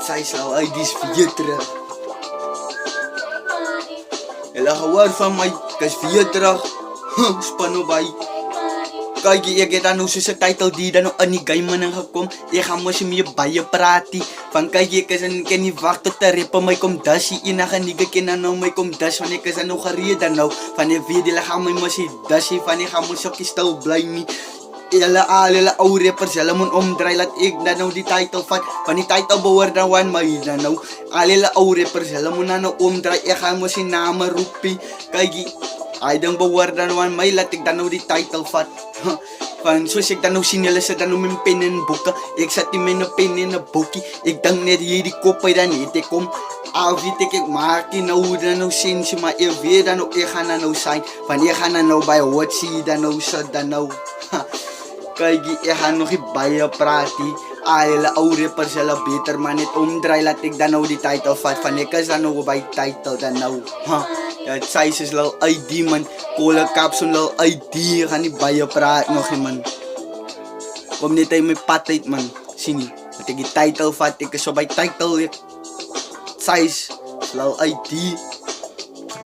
zij zal uit die terug. Ela gewoon van mij, kas terug. Spannend bij. Kijk, ik heb dan ook zo'n titel die dan ook aan die game man gekomen. Ik ga maar eens meer bij je praten. Van kijk, ik kan niet wachten tot de rippen mij komt dashi. Je naga niet kennen nou mij komt dash. Van ik is er nog gereden nou. Van je weet die gaan mij maar zien dashi. Van ik ga maar zo'n stil blij niet. Alle oude rappers, hulle moet omdraai, laat ek dan nou die title vat. Van die title behoort dan aan my dan nou. Alle oude rappers, hulle moet dan nou omdraai, ek gaan mos die name roepie. Kijk, hy dan behoort dan aan my, laat ek dan nou die title vat. Van soos ek dan nou sien, hulle sit dan nou met pen en boeke. Ek sit nie met 'n pen en 'n boekie. Ek dink net hierdie kop hy dan het ek kom. Weet ek maak nie nou dan nou sensie, maar ek weet dan nou, ek gaan dan nou zijn. Van ek gaan dan nou by Watsie dan nou sit dan nou. Kijk, ik ga nog niet bij je praten. Alle oude rappers zullen beter maar net omdraai. Laat ik dan nou die titel vat. Van ik is dan nou bij titel dan nou. Dat size is lul ID man. Kolen kapsel lul ID. Ga niet bij je praten nog man. Kom niet uit mijn pad uit man. Zie niet. Dat ik die titel vat. Ik is zo bij titel. Size is lul ID.